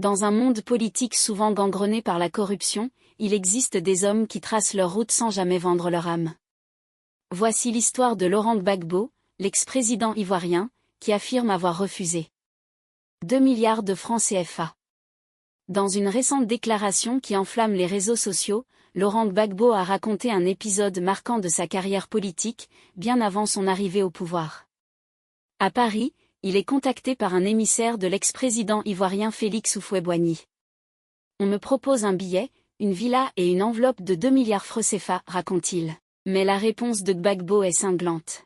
Dans un monde politique souvent gangrené par la corruption, il existe des hommes qui tracent leur route sans jamais vendre leur âme. Voici l'histoire de Laurent Gbagbo, l'ex-président ivoirien, qui affirme avoir refusé 2 milliards de francs CFA. Dans une récente déclaration qui enflamme les réseaux sociaux, Laurent Gbagbo a raconté un épisode marquant de sa carrière politique, bien avant son arrivée au pouvoir. À Paris, il est contacté par un émissaire de l'ex-président ivoirien Félix Houphouët-Boigny. On me propose un billet, une villa et une enveloppe de 2 milliards francs CFA, raconte-t-il. Mais la réponse de Gbagbo est cinglante.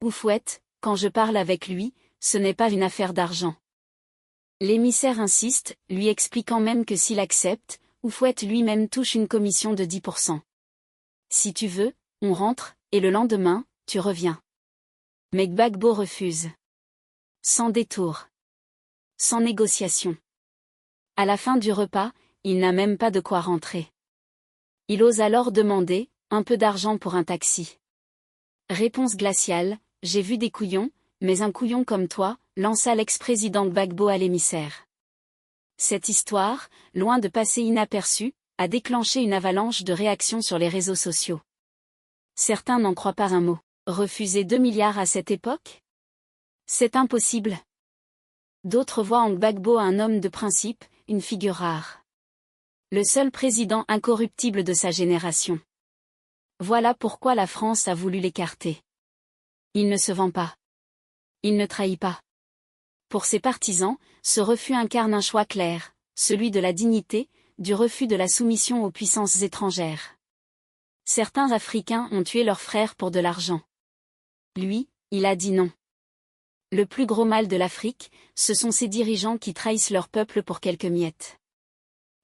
Houphouët, quand je parle avec lui, ce n'est pas une affaire d'argent. L'émissaire insiste, lui expliquant même que s'il accepte, Houphouët lui-même touche une commission de 10%. Si tu veux, on rentre, et le lendemain, tu reviens. Mais Gbagbo refuse. Sans détour. Sans négociation. À la fin du repas, il n'a même pas de quoi rentrer. Il ose alors demander un peu d'argent pour un taxi. Réponse glaciale, j'ai vu des couillons, mais un couillon comme toi, lança l'ex-président Gbagbo à l'émissaire. Cette histoire, loin de passer inaperçue, a déclenché une avalanche de réactions sur les réseaux sociaux. Certains n'en croient pas un mot. Refuser 2 milliards à cette époque ? C'est impossible. D'autres voient en Gbagbo un homme de principe, une figure rare. Le seul président incorruptible de sa génération. Voilà pourquoi la France a voulu l'écarter. Il ne se vend pas. Il ne trahit pas. Pour ses partisans, ce refus incarne un choix clair, celui de la dignité, du refus de la soumission aux puissances étrangères. Certains Africains ont tué leurs frères pour de l'argent. Lui, il a dit non. Le plus gros mal de l'Afrique, ce sont ces dirigeants qui trahissent leur peuple pour quelques miettes.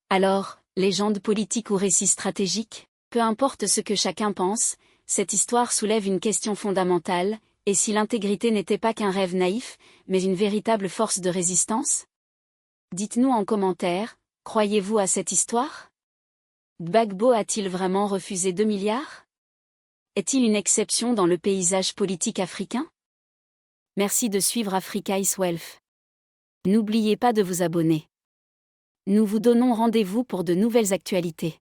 Alors, légende politique ou récit stratégique, peu importe ce que chacun pense, cette histoire soulève une question fondamentale, et si l'intégrité n'était pas qu'un rêve naïf, mais une véritable force de résistance ? Dites-nous en commentaire, croyez-vous à cette histoire ? Gbagbo a-t-il vraiment refusé 2 milliards ? Est-il une exception dans le paysage politique africain ? Merci de suivre Africa is Wealth. N'oubliez pas de vous abonner. Nous vous donnons rendez-vous pour de nouvelles actualités.